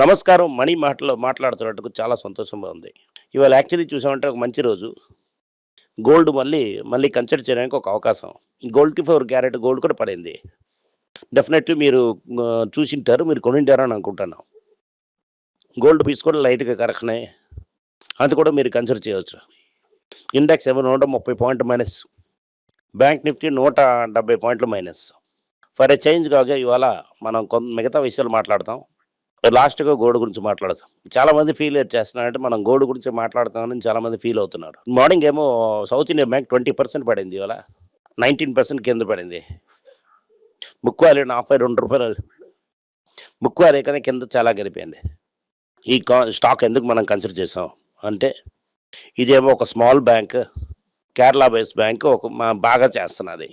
నమస్కారం. మనీ మాటలో మాట్లాడుతున్నట్టుకు చాలా సంతోషంగా ఉంది. ఇవాళ యాక్చువల్లీ చూసామంటే ఒక మంచి రోజు. గోల్డ్ మళ్ళీ కన్సిడర్ చేయడానికి ఒక అవకాశం. గోల్డ్‌కి 4 క్యారెట్ గోల్డ్ కూడా పడింది. డెఫినెట్‌లీ మీరు చూసింటారు. మీరు కొనుంటారని అనుకుంటున్నాను. గోల్డ్ పీస్ కూడా లైట్‌గా కరెక్షనే. అది కూడా మీరు కన్సిడర్ చేయొచ్చు. ఇండెక్స్ ఏమో 130 పాయింట్ మైనస్. బ్యాంక్ నిఫ్టీ 170 పాయింట్లు మైనస్. ఫర్ ఎ చేంజ్ కాగా ఇవాళ మనం మిగతా విషయాలు మాట్లాడతాం. లాస్ట్‌గా గోల్డ్ గురించి మాట్లాడదాం. చాలామంది ఫీల్ చేస్తున్నారంటే మనం గోల్డ్ గురించి మాట్లాడుతున్నామని చాలామంది ఫీల్ అవుతున్నారు. మార్నింగ్ ఏమో సౌత్ ఇండియన్ బ్యాంక్ 20% పడింది ఇవాళ. 19% కింద పడింది. బుక్ వాల్యూ రూ. 42 బుక్ వాల్యూ కన్నా కింద చాలా గడిపోయింది. ఈ స్టాక్ ఎందుకు మనం కన్సిడర్ చేసాం అంటే ఇదేమో ఒక small bank, Kerala based bank బాగా చేస్తున్నది.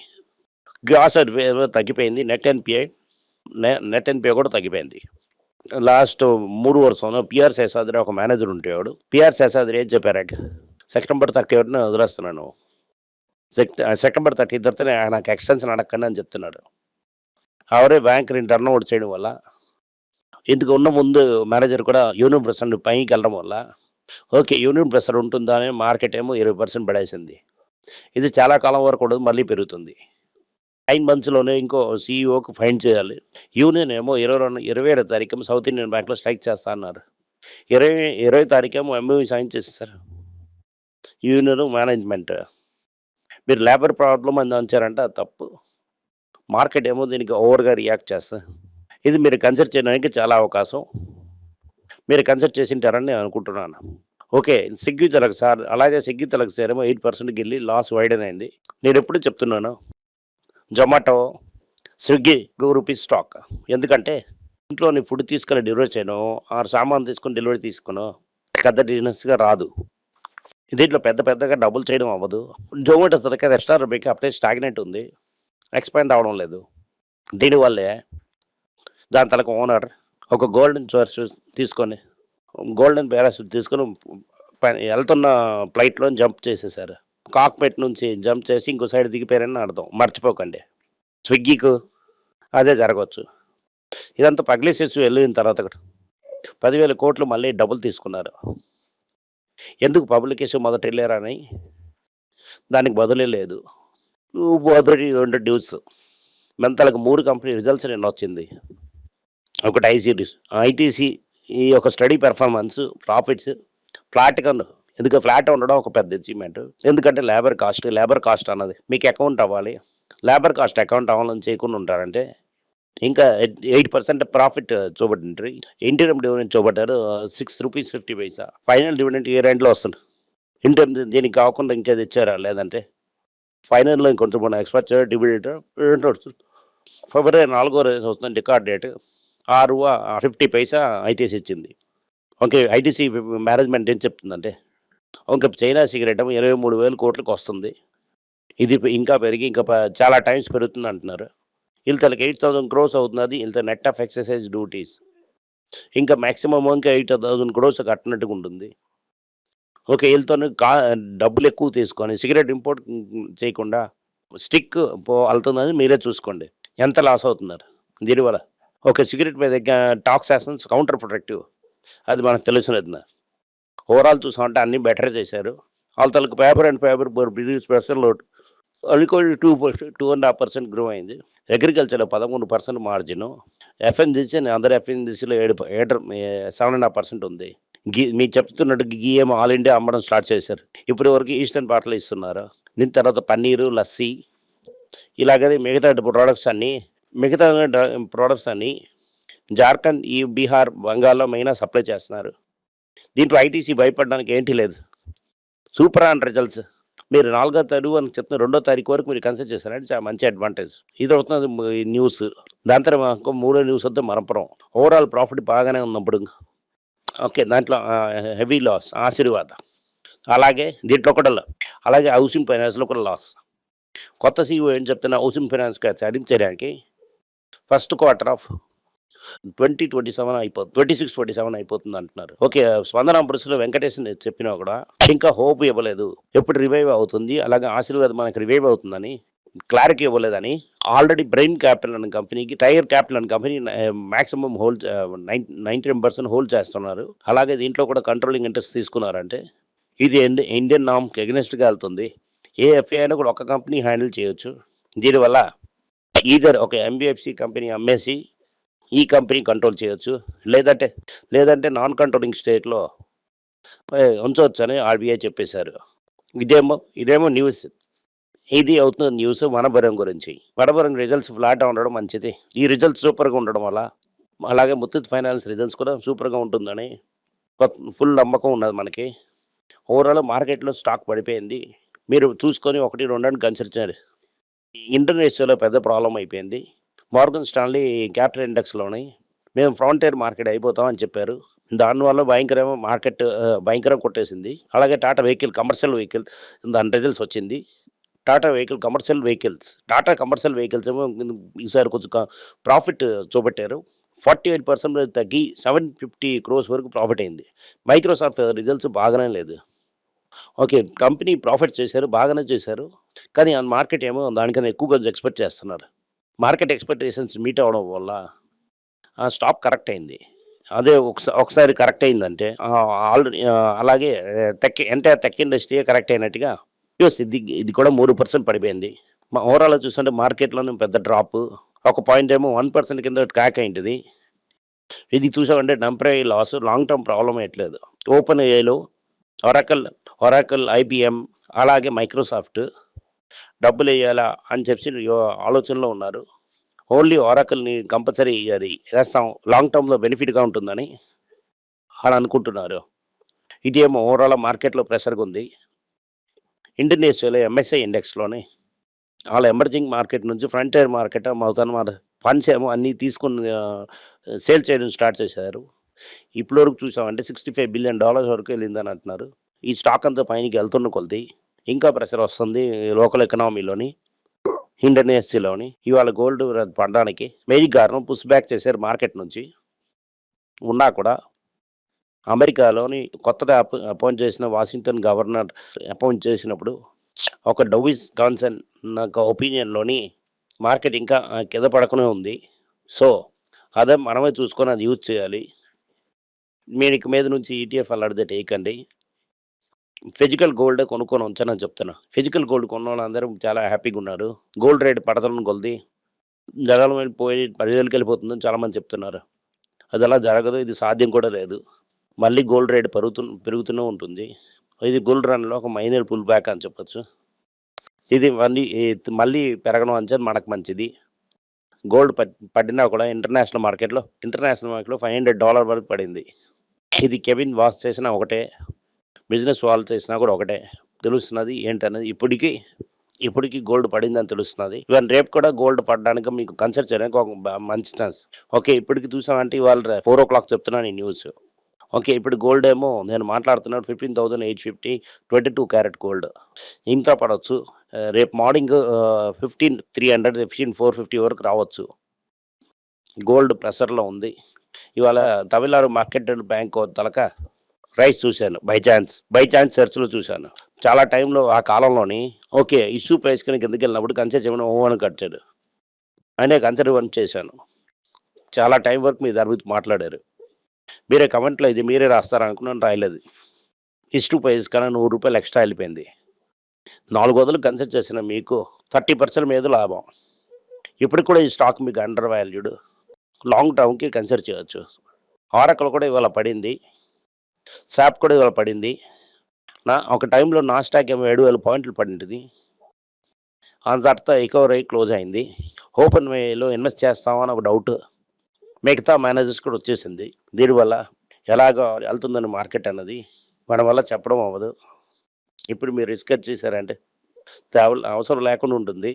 గ్రాస్ ఏమో తగ్గిపోయింది. నెట్ ఎన్‌పిఏ కూడా తగ్గిపోయింది. లాస్ట్ 3 ವರ್ಷంలో పిఆర్ శేషాద్రి ఒక మేనేజర్ ఉండేవాడు. పిఆర్ శేషాద్రి ఏం చెప్పారంటే సెప్టెంబర్ 30 వదిలేస్తున్నాను. సెప్టెంబర్ 30 తర్వాత నాకు ఎక్స్టెన్షన్ అడగకండి అని చెప్తున్నాడు. అవరే బ్యాంక్‌ని టర్న్ ఓవర్ చేయడం వల్ల ఇందుకు ఉన్న ముందు మేనేజర్ కూడా యూనియన్ ప్రెసిడెంట్ పైకి వెళ్ళడం వల్ల ఓకే యూనియన్ ప్రెషర్ ఉంటుందా అని మార్కెట్ ఏమో 20% పడేసింది. ఇది చాలా కాలం వరకు ఉండదు, మళ్ళీ పెరుగుతుంది. 9 మంత్స్‌లోనే ఇంకో సీఈఓకి ఫైండ్ చేయాలి. యూనియన్ ఏమో 27 తారీఖేమో సౌత్ ఇండియన్ బ్యాంక్‌లో స్ట్రైక్ చేస్తా అన్నారు. 20 తారీఖేమో ఎంఓయూ సైన్ చేసేసారు. Union management. మీరు లేబర్ ప్రాబ్లమ్ అని అంచారంటే అది తప్పు. మార్కెట్ ఏమో దీనికి ఓవర్‌గా రియాక్ట్ చేస్తా. ఇది మీరు కన్సిడర్ చేయడానికి చాలా అవకాశం. మీరు కన్సిడర్ చేసుంటారని నేను అనుకుంటున్నాను. ఓకే. స్విగ్గీ తలకు సార్ అలాగే స్విగ్గీ తలకు సారేమో 8%కి వెళ్ళి లాస్ వైడెన్ అయింది. నేను ఎప్పుడు చెప్తున్నాను జొమాటో, స్విగ్గీ రూపీస్ స్టాక్. ఎందుకంటే ఇంట్లోని ఫుడ్ తీసుకెళ్ళి డెలివరీ చేయను, సామాను తీసుకొని డెలివరీ తీసుకోను పెద్ద బిజినెస్‌గా రాదు. దీంట్లో పెద్దగా డబ్బులు చేయడం అవ్వదు. జొమాటో తలకి రెస్టారెంట్ బ్రేక్ అప్పుడే స్టాగ్నెంట్ ఉంది. ఎక్స్పాండ్ అవ్వడం లేదు. దీనివల్లే దాని తలకు ఓనర్ ఒక గోల్డెన్ పారాషూట్ తీసుకొని వెళ్తున్న ఫ్లైట్‌లో జంప్ చేసేసారు. కాక్‌పిట్ నుంచి జంప్ చేసి ఇంకో సైడ్ దిగిపోయారని అర్థం. మర్చిపోకండి. స్విగ్గీకు అదే జరగవచ్చు. ఇదంతా పగిలేసేసి వెళ్ళిన తర్వాత 10,000 కోట్లు మళ్ళీ డబ్బులు తీసుకున్నారు. ఎందుకు పబ్లికేషన్ మొదట వెళ్ళారని దానికి బదులే లేదు. Already 2 dues. మెంతలకు 3 కంపెనీ రిజల్ట్స్ నిన్న వచ్చింది. ఒకటి ఐటీసీ ఈ యొక్క స్టడీ పెర్ఫార్మెన్స్, ప్రాఫిట్స్ ఫ్లాట్‌గా ఎందుకు ఫ్లాట్ ఉండడం ఒక పెద్ద అచీవ్‌మెంట్. ఎందుకంటే లేబర్ కాస్ట్ అన్నది మీకు అకౌంట్ అవ్వాలి. లేబర్ కాస్ట్ అకౌంట్ అవ్వాలని చేయకుండా ఉంటారంటే ఇంకా 8% ప్రాఫిట్ చూపడిండ్రి. ఇంటీరియం డివిడెండ్ చూపడ్డారు ₹6.50. ఫైనల్ డివిడెండ్ ఇయర్ ఎండ్‌లో వస్తుంది. ఇంటీరియం దీనికి కాకుండా ఇంకేది ఇచ్చారా? లేదంటే ఫైనల్‌లో ఇంకొంచెం మనం ఎక్స్‌పెక్ట్ చేయ డివిడెండ్ ఫిబ్రవరి 4వ రోజు వస్తుంది రికార్డ్ డేట్. ₹6.50 ఐటీసీ ఇచ్చింది. ఓకే. ఐటీసీ మేనేజ్మెంట్ ఏం చెప్తుందంటే ఇంకా చైనా సిగరెట్ ఏమో 23,000 కోట్లకి వస్తుంది. ఇది ఇంకా పెరిగి చాలా టైమ్స్ పెరుగుతుంది అంటున్నారు. వీళ్ళకి 8,000 క్రోర్స్ అవుతున్నది. వీళ్ళ నెట్ ఆఫ్ ఎక్సైజ్ డ్యూటీస్ ఇంకా మాక్సిమం ఇంకా 8,000 క్రోర్స్ కట్టినట్టుగా ఉంటుంది. ఓకే. వీళ్ళతోని డబ్బులు ఎక్కువ తీసుకొని సిగరెట్ ఇంపోర్ట్ చేయకుండా స్టిక్ వెళ్తుందని మీరే చూసుకోండి. ఎంత లాస్ అవుతున్నారు దీనివల్ల. ఓకే. సిగరెట్ మీద టాక్స్ వేస్తుంది కౌంటర్ ప్రొడక్టివ్. అది మనకు తెలిసినది. ఓవరాల్ చూసామంటే అన్నీ బెటర్ చేశారు. వాళ్ళ తలకు పేపర్ బిజినెస్ పర్సన్లో అనుకోని 2.5% గ్రో అయింది. అగ్రికల్చర్‌లో 13% మార్జిను. ఎఫ్ఎంసీసీ అదర్ ఎఫ్ఎంసీసీలో 7.5% ఉంది. మీకు చెప్తున్నట్టు ఘీ ఏమో ఆల్ ఇండియా అమ్మడం స్టార్ట్ చేశారు. ఇప్పటి వరకు ఈస్టర్న్ పార్ట్‌లో ఇస్తున్నారు. దీని తర్వాత పన్నీరు, లస్సీ ఇలాగనే మిగతా ప్రొడక్ట్స్ అన్నీ జార్ఖండ్, బీహార్, బంగాల్‌లో మెయిన్‌గా సప్లై చేస్తున్నారు. దీంట్లో ఐటీసీ భయపడడానికి ఏంటి లేదు. Super on results. మీరు 4వ తారీఖు అని చెప్తున్న 2వ తారీఖు వరకు మీరు కన్సిడర్ చేశారంటే చాలా మంచి అడ్వాంటేజ్. ఇది అవుతున్నది న్యూస్. దాని తర్వాత మూడో న్యూస్ వస్తే మనపురం. ఓవరాల్ ప్రాఫిట్ బాగానే ఉన్నప్పుడు ఓకే. దాంట్లో హెవీ లాస్ ఆశీర్వాద్. అలాగే దీంట్లో కూడా అలాగే హౌసింగ్ ఫైనాన్స్‌లో కూడా లాస్. కొత్త సీఈఓ ఏం చెప్తున్నా హౌసింగ్ ఫైనాన్స్ సాధించడానికి ఫస్ట్ క్వార్టర్ ఆఫ్ 26-27 అయిపోతుంది అంటున్నారు. ఓకే. స్పందన బ్రస్‌లో వెంకటేశ్‌ని చెప్పినా కూడా ఇంకా హోప్ ఇవ్వలేదు. ఎప్పుడు రివైవ్ అవుతుంది, అలాగే ఆశీర్వాద్ మనకి రివైవ్ అవుతుందని క్లారిటీ ఇవ్వలేదని ఆల్రెడీ బ్రెయిన్ క్యాపిటల్ అనే కంపెనీకి టైర్ క్యాపిటల్ అనే కంపెనీ మ్యాక్సిమం హోల్డ్ 99% హోల్డ్ చేస్తున్నారు. అలాగే దీంట్లో కూడా కంట్రోలింగ్ ఇంట్రెస్ట్ తీసుకున్నారంటే ఇది ఇండియన్ నామ్కి ఎగ్నెస్ట్గా వెళ్తుంది. ఏ ఎఫ్ఐ అయినా కూడా ఒక కంపెనీ హ్యాండిల్ చేయొచ్చు. దీనివల్ల ఈధర్ ఒక ఎంబీఎఫ్సి కంపెనీ అమ్మేసి ఈ కంపెనీ కంట్రోల్ చేయొచ్చు, లేదంటే నాన్ కంట్రోలింగ్ స్టేట్లో ఉంచవచ్చు అని ఆర్బీఐ చెప్పేశారు. ఇదేమో న్యూస్. ఇది అవుతున్న న్యూస్ వనభరం గురించి. వనభరం రిజల్ట్స్ ఫ్లాట్గా ఉండడం మంచిది. ఈ రిజల్ట్స్ సూపర్గా ఉండడం వల్ల అలాగే ముత్తూట్ ఫైనాన్స్ రిజల్ట్స్ కూడా సూపర్గా ఉంటుందని ఫుల్ నమ్మకం ఉన్నది మనకి. ఓవరాల్ మార్కెట్లో స్టాక్ పడిపోయింది. మీరు చూసుకొని 1-2 అని కన్సిడర్ చేయాలి. ఇంటర్నేషనల్లో పెద్ద ప్రాబ్లం అయిపోయింది. మార్గన్ స్టాన్లీ క్యాపిటల్ ఇండెక్స్లోని మేము ఫ్రాంటియర్ మార్కెట్ అయిపోతాం అని చెప్పారు. దానివల్ల మార్కెట్ భయంకరంగా కొట్టేసింది. అలాగే టాటా కమర్షియల్ వెహికల్ దాని రిజల్ట్స్ వచ్చింది. టాటా కమర్షియల్ వెహికల్స్ ఏమో ఈసారి కొంచెం ప్రాఫిట్ చూపెట్టారు. 48% తగ్గి 750 crores వరకు ప్రాఫిట్ అయింది. మైక్రోసాఫ్ట్ రిజల్ట్స్ బాగానే లేదు. ఓకే, కంపెనీ ప్రాఫిట్ చేశారు, బాగానే చేశారు. కానీ ఆ మార్కెట్ ఏమో దానికన్నా ఎక్కువగా ఎక్స్పెక్ట్ చేస్తున్నారు. మార్కెట్ ఎక్స్పెక్టేషన్స్ మీట్ అవ్వడం వల్ల ఆ స్టాక్ కరెక్ట్ అయింది. అదే ఒకసారి కరెక్ట్ అయిందంటే ఆల్రెడీ అలాగే టెక్ ఇండస్ట్రీ కరెక్ట్ అయినట్టుగా ఇది కూడా 3% పడిపోయింది. ఓవరాల్ చూస్తుంటే మార్కెట్లోనే పెద్ద డ్రాప్. ఒక పాయింట్ ఏమో 1% కింద ట్రాక్ అయింది. ఇది చూసామంటే temporary loss, long term problem అయ్యట్లేదు. ఓపెన్ ఏఐలో ఒరాకల్, ఐబిఎం అలాగే మైక్రోసాఫ్ట్ డబ్బులు వేయాలా అని చెప్పి ఆలోచనలో ఉన్నారు. ఓన్లీ ఒరాకల్ని కంపల్సరీ వేస్తాం, లాంగ్ టర్మ్లో బెనిఫిట్గా ఉంటుందని అని అనుకుంటున్నారు. ఇదేమో ఓవరాల్ మార్కెట్లో ప్రెషర్గా ఉంది. ఇంటర్నేషనల్ ఎంఎస్ఐ ఇండెక్స్లోని వాళ్ళ ఎమర్జింగ్ మార్కెట్ నుంచి ఫ్రంటియర్ మార్కెట్ ఫండ్స్ ఏమో అన్నీ తీసుకుని సేల్ చేయడం స్టార్ట్ చేశారు. ఇప్పటివరకు చూసామంటే $65 billion వరకు వెళ్ళిందని అంటున్నారు. ఈ స్టాక్ అంతా పైనకి వెళ్తున్న కొద్ది ఇంకా ప్రెషర్ వస్తుంది లోకల్ ఎకనామీలోని, ఇంటర్నేషనల్లోని. ఇవాళ గోల్డ్ పడడానికి మెయిన్ కారణం పుష్ బ్యాక్ చేశారు మార్కెట్ నుంచి. ఉన్నా కూడా అమెరికాలోని కొత్తగా అపాయింట్ చేసిన వాషింగ్టన్ గవర్నర్ అపాయింట్ చేసినప్పుడు ఒక డౌవిస్ కాన్సన్ నాకు ఒపీనియన్లోని మార్కెట్ ఇంకా కింద పడకనే ఉంది. సో అదే మనమే చూసుకొని అది యూజ్ చేయాలి. మీరు ఇక మీద నుంచి ఈటీఎఫ్ అలాంటిది వేయకండి. ఫిజికల్ గోల్డ్ కొనుక్కొని ఉంచానని చెప్తున్నా. ఫిజికల్ గోల్డ్ కొన్న వాళ్ళందరూ చాలా హ్యాపీగా ఉన్నారు. గోల్డ్ రేట్ పడతలను కొలిది జగలం పోయి 10,000కి వెళ్ళిపోతుందని చాలామంది చెప్తున్నారు. అది అలా జరగదు, ఇది సాధ్యం కూడా లేదు. మళ్ళీ గోల్డ్ రేట్ పెరుగుతూనే ఉంటుంది. ఇది గోల్డ్ రన్లో ఒక మైనర్ పుల్ బ్యాక్ అని చెప్పొచ్చు. ఇది మళ్ళీ పెరగడం అంటే మనకు మంచిది. గోల్డ్ పడినా కూడా ఇంటర్నేషనల్ మార్కెట్లో $500 వరకు పడింది. ఇది కెవిన్ వాస్ చేసినా ఒకటే, బిజినెస్ వాళ్ళు చేసినా కూడా ఒకటే. తెలుస్తున్నది ఏంటనేది ఇప్పటికీ గోల్డ్ పడిందని తెలుస్తున్నది. ఇవన్నీ రేపు కూడా గోల్డ్ పడడానికి మీకు కన్సిడర్ చేయడానికి ఒక మంచి ఛాన్స్. ఓకే, ఇప్పటికి చూసామంటే ఇవాళ 4 o'clock చెప్తున్నాను ఈ న్యూస్. ఓకే, ఇప్పుడు గోల్డ్ ఏమో నేను మాట్లాడుతున్నాను 15,850 22 క్యారెట్ గోల్డ్ ఇంకా పడవచ్చు. రేపు మార్నింగ్ 15,300 15,450 వరకు రావచ్చు. గోల్డ్ ప్రెషర్లో ఉంది. ఇవాళ తమిళనాడు మార్కెట్ బ్యాంక్ తలక రైస్ చూశాను, బై ఛాన్స్ సెర్చ్లో చూశాను. చాలా టైంలో ఆ కాలంలోని ఓకే ఇష్యూ ప్రైస్ కింద కిందకి వెళ్ళినప్పుడు కన్సిడర్ చేయమని అని కట్టాడు. ఆయనే కన్సిడర్ చేశాను. చాలా టైం వరకు మీ దాని గురించి మాట్లాడారు. మీరే కమెంట్లో ఇది మీరే రాస్తారనుకున్నాను, రాయలేదు. ఇష్యూ ప్రైస్ కన్నా ₹100 ఎక్స్ట్రా వెళ్ళిపోయింది. 4 వదలు కన్సిడర్ చేసిన మీకు 30% మీద లాభం. ఇప్పుడు కూడా ఈ స్టాక్ మీకు అండర్ వాల్యూడ్, లాంగ్ టర్మ్కి కన్సిడర్ చేయవచ్చు. ఆరకల్ కూడా ఇవాళ పడింది, శాప్ కూడా ఇవాళ పడింది. ఒక టైంలో నాస్టాక్ ఏమో 7,000 పాయింట్లు పడింది. ఆ తర్వాత రికవర్ అయ్యి క్లోజ్ అయింది. ఓపెన్ వేలో ఇన్వెస్ట్ చేస్తామని ఒక డౌట్ మిగతా మేనేజర్స్ కూడా వచ్చేసింది. దీనివల్ల ఎలాగ వెళ్తుందని మార్కెట్ అన్నది మన వల్ల చెప్పడం అవ్వదు. ఇప్పుడు మీరు రిస్క్ చేశారంటే అవసరం లేకుండా ఉంటుంది.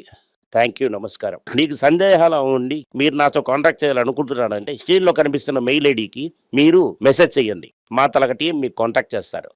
థ్యాంక్ యూ, నమస్కారం. మీకు సందేహాలు ఉండి మీరు నాతో కాంటాక్ట్ చేయాలనుకుంటున్నారంటే స్క్రీన్లో కనిపిస్తున్న మెయిల్ ఐడికి మీరు మెసేజ్ చేయండి. మా తలక టీం మీకు కాంటాక్ట్ చేస్తారు.